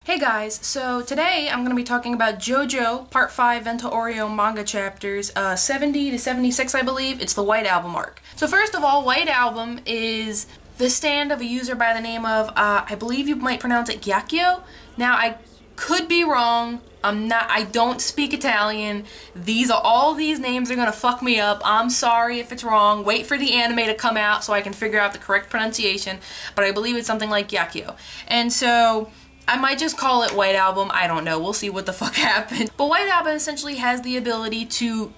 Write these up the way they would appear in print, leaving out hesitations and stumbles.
Hey guys, so today I'm going to be talking about Jojo Part 5 Vento Aureo manga chapters 70 to 76, I believe. It's the White Album arc. So first of all, White Album is the stand of a user by the name of, I believe you might pronounce it Gyakyo. Now, I could be wrong. I don't speak Italian. All these names are gonna fuck me up. I'm sorry if it's wrong. Wait for the anime to come out so I can figure out the correct pronunciation, but I believe it's something like Gyakyo. And so I might just call it White Album. I don't know. We'll see what the fuck happens. But White Album essentially has the ability to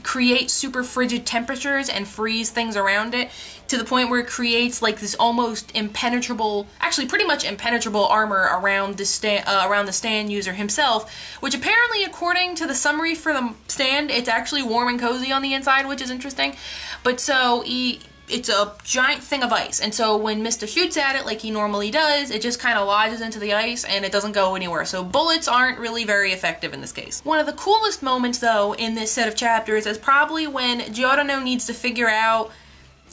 create super frigid temperatures and freeze things around it to the point where it creates like this almost impenetrable, actually pretty much impenetrable armor around the stand user himself, which apparently, according to the summary for the stand, it's actually warm and cozy on the inside, which is interesting. But so it's a giant thing of ice, and so when Mista shoots at it like he normally does, it just kind of lodges into the ice and it doesn't go anywhere. So bullets aren't really very effective in this case. One of the coolest moments though in this set of chapters is probably when Giordano needs to figure out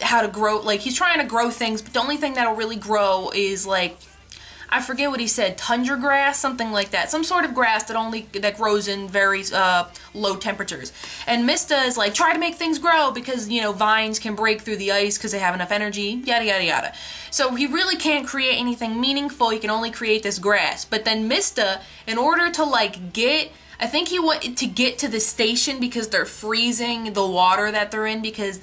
how to grow, like he's trying to grow things, but the only thing that'll really grow is like, I forget what he said, tundra grass, something like that. Some sort of grass that grows in very low temperatures. And Mista is like, try to make things grow because, you know, vines can break through the ice because they have enough energy, yada yada yada. So he really can't create anything meaningful, he can only create this grass. But then Mista, in order to like I think he wanted to get to the station because they're freezing the water that they're in because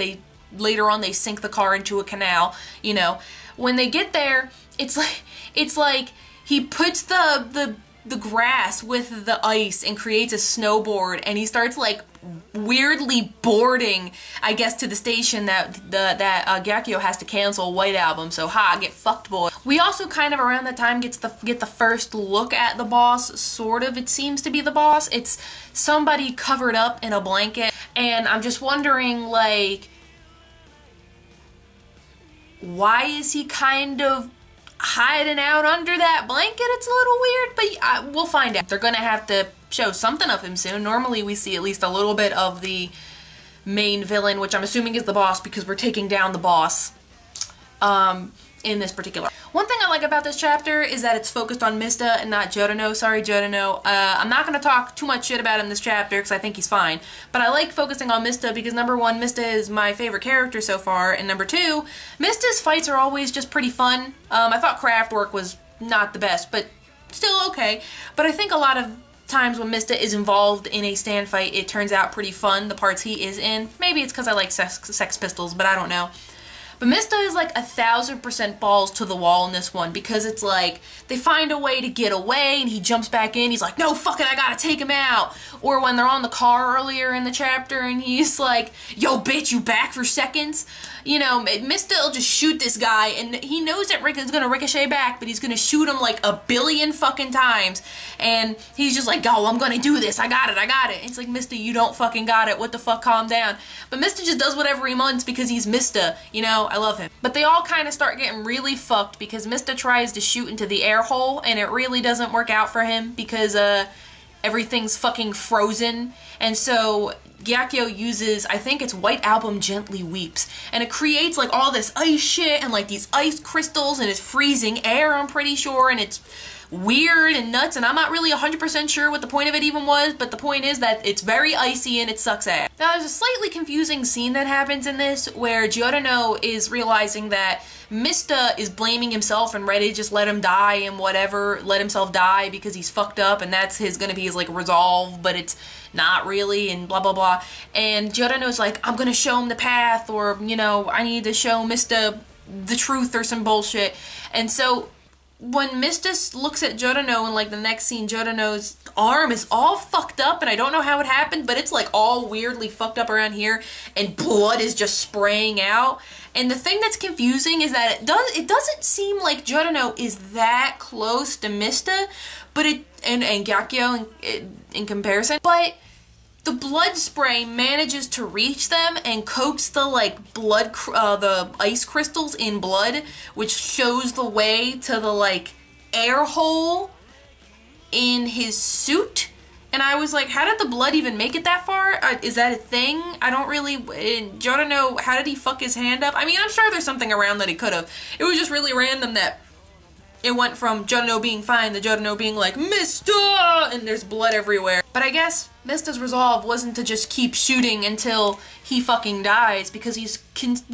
later on they sink the car into a canal, you know. When they get there, it's like he puts the grass with the ice and creates a snowboard, and he starts like weirdly boarding, I guess, to the station that Gyakyo has to cancel White Album. So get fucked, boy. We also kind of around that time get the first look at the boss. Sort of, it seems to be the boss. It's somebody covered up in a blanket, and I'm just wondering, like, why is he kind of hiding out under that blanket? It's a little weird, but we'll find out. They're gonna have to show something of him soon. Normally we see at least a little bit of the main villain, which I'm assuming is the boss because we're taking down the boss in this particular. One thing I like about this chapter is that it's focused on Mista and not Giordano. Sorry, Giordano. I'm not going to talk too much shit about him this chapter because I think he's fine. But I like focusing on Mista because number one, Mista is my favorite character so far, and number two, Mista's fights are always just pretty fun. I thought craft work was not the best, but still okay. But I think a lot of times when Mista is involved in a stand fight, it turns out pretty fun, the parts he is in. Maybe it's because I like Sex Pistols, but I don't know. But Mista is like 1000% balls to the wall in this one because it's like they find a way to get away and he jumps back in. He's like, no, fuck it, I gotta take him out. Or when they're on the car earlier in the chapter and he's like, yo, bitch, you back for seconds? You know, Mista will just shoot this guy and he knows that Rick is gonna ricochet back, but he's gonna shoot him like a billion fucking times. And he's just like, oh, I'm gonna do this. I got it, I got it. It's like, Mista, you don't fucking got it. What the fuck? Calm down. But Mista just does whatever he wants because he's Mista, you know? I love him. But they all kind of start getting really fucked because Mista tries to shoot into the air hole and it really doesn't work out for him because everything's fucking frozen. And so Gyakyo uses, I think it's White Album Gently Weeps, and it creates like all this ice shit and like these ice crystals and it's freezing air, I'm pretty sure, and it's weird and nuts, and I'm not really 100% sure what the point of it even was, but the point is that it's very icy and it sucks ass. Now there's a slightly confusing scene that happens in this where Giordano is realizing that Mista is blaming himself and ready to just let him die and whatever, let himself die because he's fucked up and that's gonna be his like resolve, but it's not really, and blah blah blah. And Giordano's like, I'm gonna show him the path, or, you know, I need to show Mista the truth or some bullshit. And so when Mista looks at Giordano in like the next scene, Giordano's arm is all fucked up and I don't know how it happened, but it's like all weirdly fucked up around here and blood is just spraying out. And the thing that's confusing is that it doesn't seem like Giordano is that close to Mista, but and Gyakyo in comparison, but the blood spray manages to reach them and coats the like the ice crystals in blood, which shows the way to the like air hole in his suit. And I was like, how did the blood even make it that far? Is that a thing? I don't really, Giordano, how did he fuck his hand up? I mean, I'm sure there's something around that he could have. It was just really random that it went from Jojo being fine to Jojo being like, Mister! And there's blood everywhere. But I guess Mista's resolve wasn't to just keep shooting until he fucking dies, because he's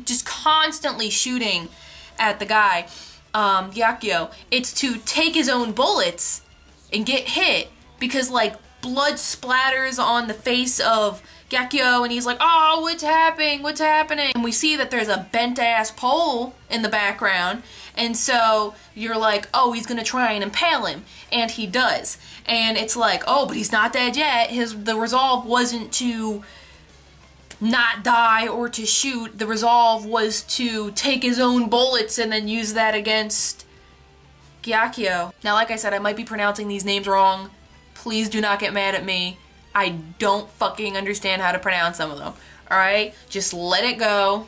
just constantly shooting at the guy, Gyakyo. It's to take his own bullets and get hit, because like blood splatters on the face of Gyakyo and he's like, oh, what's happening? What's happening? And we see that there's a bent ass pole in the background, and so you're like, oh, he's gonna try and impale him, and he does. And it's like, oh, but he's not dead yet. The resolve wasn't to not die or to shoot. The resolve was to take his own bullets and then use that against Gyakyo. Now, like I said, I might be pronouncing these names wrong. Please do not get mad at me. I don't fucking understand how to pronounce some of them. Alright? Just let it go.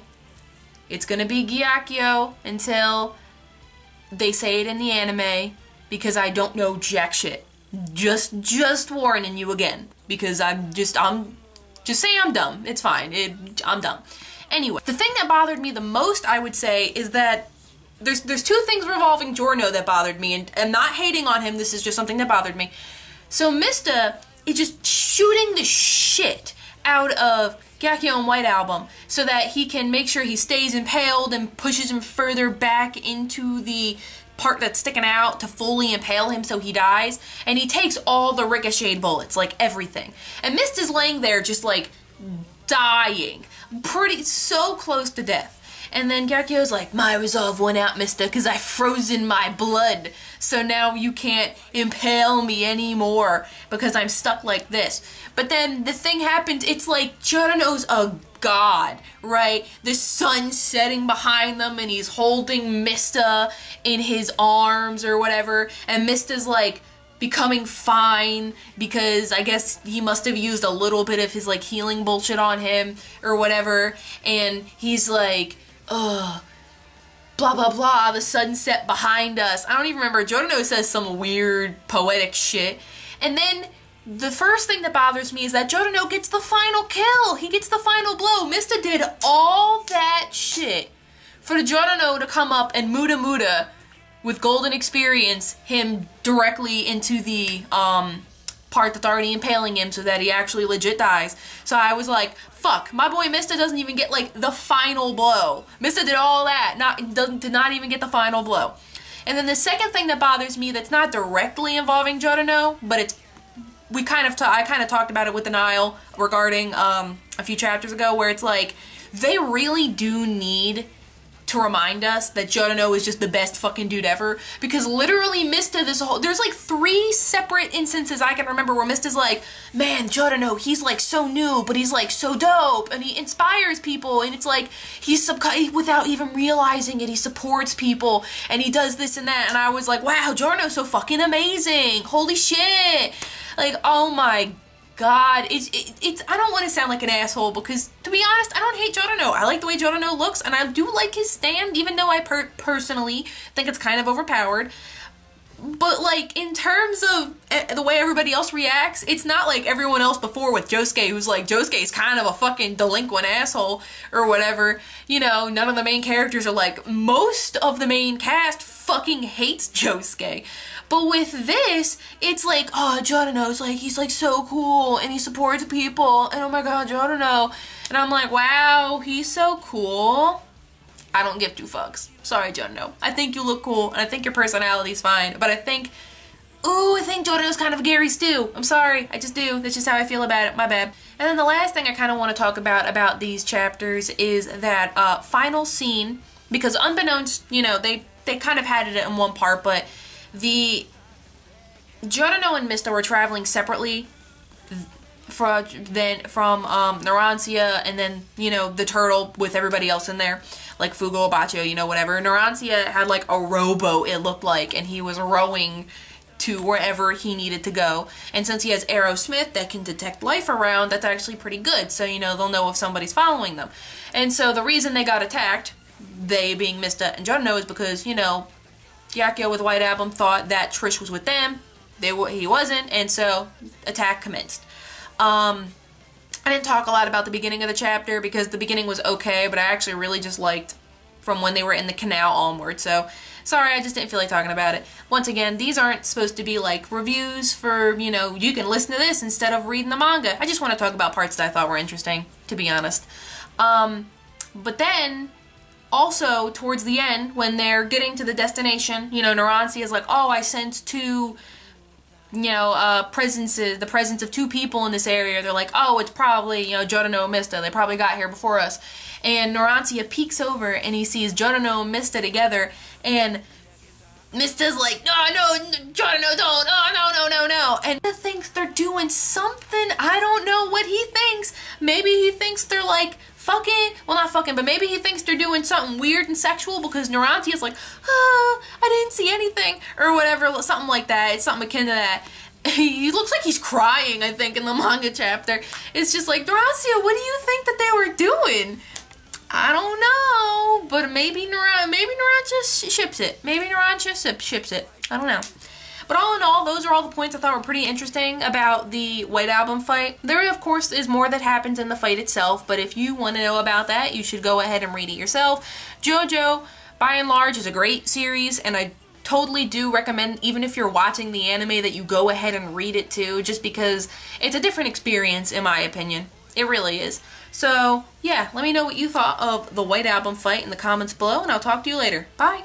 It's gonna be Gyakyo until they say it in the anime, because I don't know jack shit. Just warning you again, because just say I'm dumb. It's fine. I'm dumb. Anyway, the thing that bothered me the most, I would say, is that there's two things revolving Giorno that bothered me, and I'm not hating on him, this is just something that bothered me. So Mista is just shooting the shit out of Gyakyo and White Album so that he can make sure he stays impaled and pushes him further back into the part that's sticking out to fully impale him so he dies. And he takes all the ricocheted bullets, like everything. And Mista's laying there just like dying, so close to death. And then Gyakyo's like, my resolve went out, Mista, because I frozen my blood. So now you can't impale me anymore because I'm stuck like this. But then the thing happens, it's like Giorno's a god, right? The sun's setting behind them and he's holding Mista in his arms or whatever. And Mista's like becoming fine because I guess he must have used a little bit of his like healing bullshit on him or whatever. And he's like, ugh, blah blah blah, the sunset behind us. I don't even remember. Jojo says some weird poetic shit. And then the first thing that bothers me is that Jojo gets the final kill. He gets the final blow. Mista did all that shit for the Jojo to come up and muda with golden experience him directly into the part that's already impaling him so that he actually legit dies. So I was like, fuck, my boy Mista doesn't even get like the final blow. Mista did all that, did not even get the final blow. And then the second thing that bothers me that's not directly involving Jojo, but it's, I kind of talked about it with Denial regarding a few chapters ago, where it's like, they really do need to remind us that Jojo is just the best fucking dude ever, because literally Mista, there's like 3 separate instances I can remember where Mista's like, man, Jojo, he's like so new, but he's like so dope, and he inspires people, and it's like, without even realizing it, he supports people, and he does this and that, and I was like, wow, Jojo's so fucking amazing, holy shit, like, oh my god, it's I don't want to sound like an asshole, because to be honest, I don't hate Jojo. I like the way Jojo looks, and I do like his stand, even though I personally think it's kind of overpowered. But like, in terms of the way everybody else reacts, it's not like everyone else before with Josuke, who's like, Josuke's kind of a fucking delinquent asshole or whatever. You know, none of the main characters are like, most of the main cast fucking hates Josuke. But with this, it's like, oh, Jojo's like, he's like so cool, and he supports people, and oh my god, Jojo. And I'm like, wow, he's so cool. I don't give 2 fucks. Sorry, Jojo. I think you look cool, and I think your personality's fine, but I think Jojo's kind of a Gary Stew. I'm sorry, I just do. That's just how I feel about it, my bad. And then the last thing I kind of want to talk about these chapters is that final scene, because unbeknownst, you know, they kind of had it in one part, but the Jojo and Mista were traveling separately from Narancia, and then, you know, the turtle with everybody else in there, like Fugo, Bacho, you know, whatever. Narancia had like a rowboat, it looked like, and he was rowing to wherever he needed to go. And since he has Aerosmith that can detect life around, that's actually pretty good. So, you know, they'll know if somebody's following them. And so the reason they got attacked, they being Mista and Jojo, is because, you know, Gyakyo with White Album thought that Trish was with them. He wasn't, and so attack commenced. I didn't talk a lot about the beginning of the chapter because the beginning was okay, but I actually really just liked from when they were in the canal onward. So Sorry, I just didn't feel like talking about it. Once again, these aren't supposed to be like reviews for, you know, you can listen to this instead of reading the manga. I just want to talk about parts that I thought were interesting, to be honest. But then, also, towards the end, when they're getting to the destination, you know, Naransi is like, oh, I sent two, you know, the presence of two people in this area. They're like, oh, it's probably, you know, Jojo and Mista. They probably got here before us. And Naransi peeks over and he sees Jojo and Mista together, and Mista's like, no, Jojo, don't, oh, no. And he thinks they're doing something. I don't know what he thinks. Maybe he thinks they're like fucking, well, not fucking, but maybe he thinks they're doing something weird and sexual, because Naranti is like, oh, I didn't see anything, or whatever, something like that. It's something akin to that. He looks like he's crying, I think, in the manga chapter. It's just like, Narantia, what do you think that they were doing? I don't know, but maybe Narantia ships it. Maybe Narantia ships it. I don't know. But all in all, those are all the points I thought were pretty interesting about the White Album fight. There, of course, is more that happens in the fight itself, but if you want to know about that, you should go ahead and read it yourself. JoJo, by and large, is a great series, and I totally do recommend, even if you're watching the anime, that you go ahead and read it too, just because it's a different experience, in my opinion. It really is. So, yeah, let me know what you thought of the White Album fight in the comments below, and I'll talk to you later. Bye!